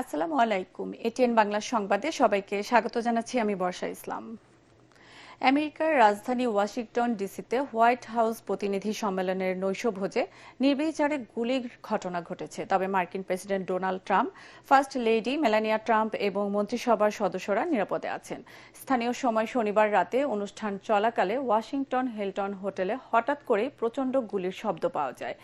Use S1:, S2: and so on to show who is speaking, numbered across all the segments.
S1: আসসালামু আলাইকুম। এটিএন বাংলা সংবাদে সবাইকে স্বাগত জানাচ্ছি। আমি বর্ষা ইসলাম। আমেরিকার রাজধানী ওয়াশিংটন ডিসিতে হোয়াইট হাউস প্রতিনিধি সম্মেলনের নৈশভোজে নির্বিচারে গুলির ঘটনা ঘটেছে। তবে মার্কিন president Donald Trump, first lady Melania Trump এবং মন্ত্রিসভার সদস্যরা নিরাপদে আছেন। স্থানীয় সময় শনিবার রাতে অনুষ্ঠান চলাকালে ওয়াশিংটন হিলটন হোটেলে হঠাৎ করেই প্রচণ্ড গুলির শব্দ পাওয়া যায়।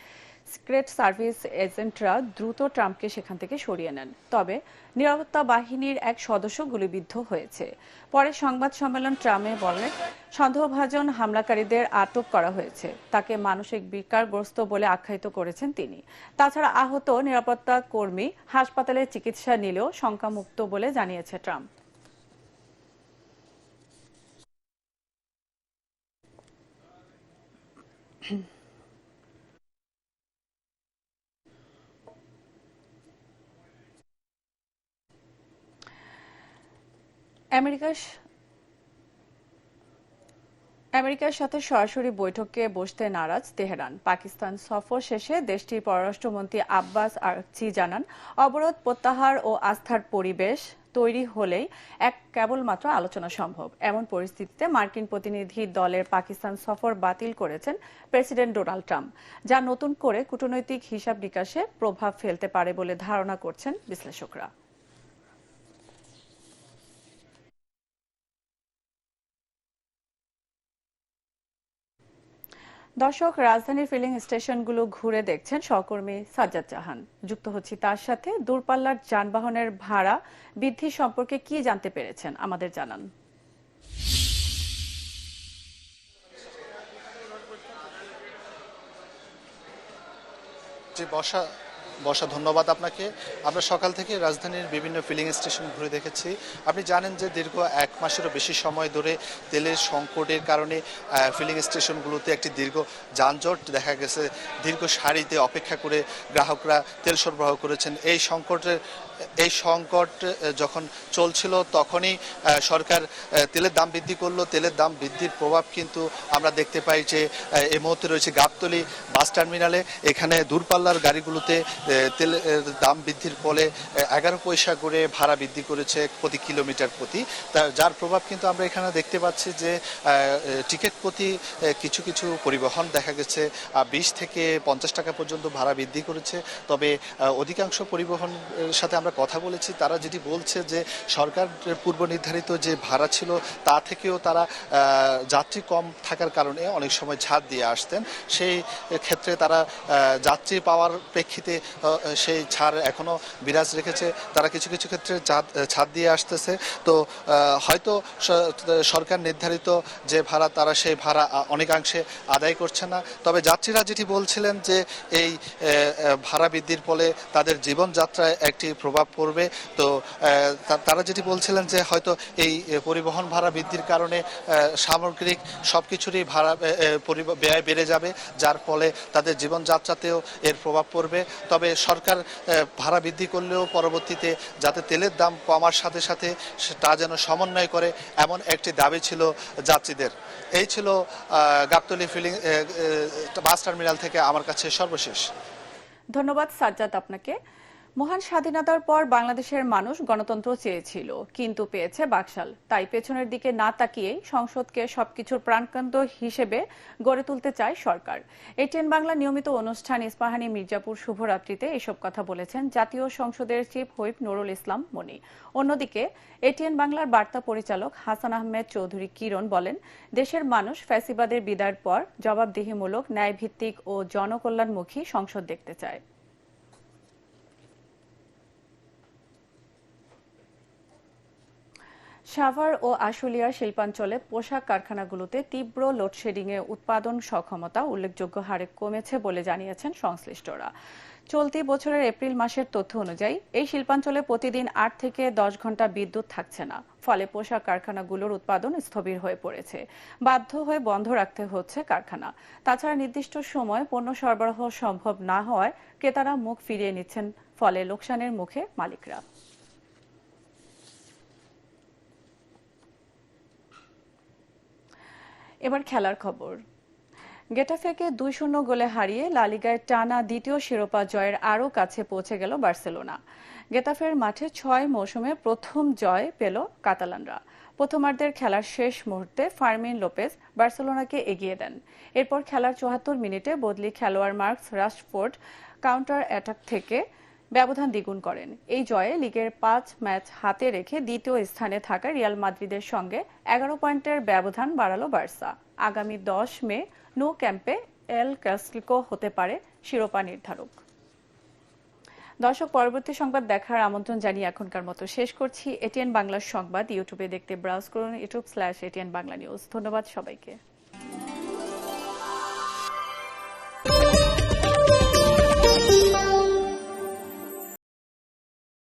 S1: সিক্রেট সার্ভিস এজেন্টরা দ্রুত ট্রাম্পকে সেখান থেকে সরিয়ে নেন। তবে নিরাপত্তা বাহিনীর এক সদস্য গুলিবিদ্ধ হয়েছে। পরে সংবাদ সম্মেলন ট্রাম্পে বলেন, সন্দেহভাজন হামলাকারীদের আটক করা হয়েছে। তাকে মানসিক বিকারগ্রস্ত বলে আখ্যায়িত করেছেন তিনি। তাছাড়া আহত নিরাপত্তা কর্মী হাসপাতালে চিকিৎসা নিলেও শঙ্কামুক্ত বলে জানিয়েছে ট্রাম্প। আমেরিকার সাথে সরাসরি বৈঠকে বসতে নারাজ তেহরান। পাকিস্তান সফর শেষে দেশটির পররাষ্ট্রমন্ত্রী আব্বাস আরকচি জানান, অবরোধ প্রত্যাহার ও আস্থার পরিবেশ তৈরি হলেই কেবলমাত্র আলোচনা সম্ভব। এমন পরিস্থিতিতে মার্কিন প্রতিনিধি দলের পাকিস্তান সফর বাতিল করেছেন প্রেসিডেন্ট ডোনাল্ড ট্রাম্প, যা নতুন করে কূটনৈতিক হিসাব নিকাশে প্রভাব ফেলতে পারে বলে ধারণা করছেন বিশ্লেষকরা। দর্শক, রাজধানীর ফিলিং স্টেশনগুলো ঘুরে দেখছেন সহকর্মী সাজ্জাদ জাহান। যুক্ত হচ্ছি তার সাথে। দূরপাল্লার যানবাহনের ভাড়া বৃদ্ধি সম্পর্কে কি জানতে পেরেছেন আমাদের জানান।
S2: যে বসা বসা ধন্যবাদ আপনাকে। আমরা সকাল থেকে রাজধানীর বিভিন্ন ফিলিং স্টেশন ঘুরে দেখেছি। আপনি জানেন যে দীর্ঘ 1 মাসেরও বেশি সময় ধরে তেলের সংকটের কারণে ফিলিং স্টেশনগুলোতে একটি দীর্ঘ যানজট দেখা গেছে। দীর্ঘ সারিতে অপেক্ষা করে গ্রাহকরা তেল সরবরাহ করেছেন। এই সংকট যখন চলছিল তখনই সরকার তেলের দাম বৃদ্ধি করলো। তেলের দাম বৃদ্ধির প্রভাব কিন্তু আমরা দেখতে পাই যে এই মুহূর্তে রয়েছে গাবতলী বাস টার্মিনালে। এখানে দূরপাল্লার গাড়িগুলোতে তেলের দাম বৃদ্ধির ফলে 11 পয়সা করে ভাড়া বৃদ্ধি করেছে প্রতি কিলোমিটার প্রতি। যার প্রভাব কিন্তু আমরা এখানে দেখতে পাচ্ছি যে টিকিট প্রতি কিছু কিছু পরিবহন দেখা গেছে 20 থেকে 50 টাকা পর্যন্ত ভাড়া বৃদ্ধি করেছে। তবে অধিকাংশ পরিবহনের সাথে আমরা কথা বলেছি, তারা যেটি বলছে যে সরকার পূর্ব নির্ধারিত যে ভাড়া ছিল তা থেকেও তারা যাত্রী কম থাকার কারণে অনেক সময় ছাড় দিয়ে আসতেন। সেই ক্ষেত্রে তারা যাত্রী পাওয়ার প্রেক্ষিতে সেই ছাড় এখনো বিরাজ রেখেছে। তারা কিছু কিছু ক্ষেত্রে ছাড় দিয়ে আসতেছে। তো হয়তো সরকার নির্ধারিত যে ভাড়া তারা সেই ভাড়া অনেকাংশে আদায় করছে না। তবে যাত্রীরা যেটি বলছিলেন যে এই ভাড়া বৃদ্ধির ফলে তাদের জীবনযাত্রায় একটি প্রভাব পড়বে। তো তারা যেটি বলছিলেন যে হয়তো এই পরিবহন ভাড়া বৃদ্ধির কারণে সামগ্রিক সবকিছুরই ভাড়া ব্যয় বেড়ে যাবে, যার ফলে তাদের জীবনযাত্রাতেও এর প্রভাব পড়বে। তবে সরকার ভাড়া বৃদ্ধি করলেও পরবর্তীতে যাতে তেলের দাম কমার সাথে সাথে তা যেন সমন্বয় করে, এমন একটি দাবি ছিল যাত্রীদের। এই ছিল গাবতলী ফিলিং বাস টার্মিনাল থেকে আমার কাছে সর্বশেষ।
S1: ধন্যবাদ সাজ্জাদ আপনাকে। মহান স্বাধীনতার পর বাংলাদেশের মানুষ গণতন্ত্র চেয়েছিল, কিন্তু পেয়েছে বাকশাল। তাই পেছনের দিকে না তাকিয়ে সংসদকে সবকিছুর প্রাণকেন্দ্র হিসেবে গড়ে তুলতে চায় সরকার। এটিএন বাংলা নিয়মিত অনুষ্ঠান ইস্পাহানি মির্জাপুর শুভরাত্রিতে এসব কথা বলেছেন জাতীয় সংসদের চিফ হুইপ নুরুল ইসলাম মনি। অন্যদিকে এটিএন বাংলার বার্তা পরিচালক হাসান আহমেদ চৌধুরী কিরণ বলেন, দেশের মানুষ ফ্যাসিবাদের বিদায়ের পর জবাবদিহিমূলক, ন্যায়ভিত্তিক ও জনকল্যাণমুখী সংসদ দেখতে চায়। সাভার ও আশুলিয়ার শিল্পাঞ্চলে পোশাক কারখানাগুলোতে তীব্র লোডশেডিংয়ে উৎপাদন সক্ষমতা উল্লেখযোগ্য হারে কমেছে বলে জানিয়েছেন সংশ্লিষ্টরা। চলতি বছরের এপ্রিল মাসের তথ্য অনুযায়ী এই শিল্পাঞ্চলে প্রতিদিন 8 থেকে 10 ঘন্টা বিদ্যুৎ থাকছে না। ফলে পোশাক কারখানাগুলোর উৎপাদন স্থবির হয়ে পড়েছে। বাধ্য হয়ে বন্ধ রাখতে হচ্ছে কারখানা। তাছাড়া নির্দিষ্ট সময় পণ্য সরবরাহ সম্ভব না হওয়ায় ক্রেতারা মুখ ফিরিয়ে নিচ্ছেন, ফলে লোকসানের মুখে মালিকরা। এবার খেলার খবর। গেটাফেকে 2-0 গোলে হারিয়ে লা লিগায় টানা দ্বিতীয় শিরোপা জয়ের আরও কাছে পৌঁছে গেল বার্সেলোনা। গেতাফের মাঠে ৬ মৌসুমে প্রথম জয় পেল কাতালানরা। প্রথমার্ধের খেলার শেষ মুহূর্তে ফার্মিন লোপেজ বার্সেলোনাকে এগিয়ে দেন। এরপর খেলার ৭৪ মিনিটে বদলি খেলোয়াড় মার্কস রাশফোর্ড কাউন্টার অ্যাটাক থেকে ব্যবধান দ্বিগুণ করেন। এই জয়ে লিগের ৫ ম্যাচ হাতে রেখে দ্বিতীয় স্থানে থাকা রিয়াল মাদ্রিদের সঙ্গে ১১ পয়েন্টের ব্যবধান বাড়ালো বার্সা। আগামী ১০ মে নো ক্যাম্পে এল ক্লাসিকো হতে পারে শিরোপা নির্ধারক। দর্শক, পরবর্তী সংবাদ দেখার আমন্ত্রণ জানিয়ে এখনকার মতো শেষ করছি। এটিএন বাংলার সংবাদ ইউটিউবে দেখতে ব্রাউজ করুন youtube/ATN বাংলা নিউজ। ধন্যবাদ সবাইকে।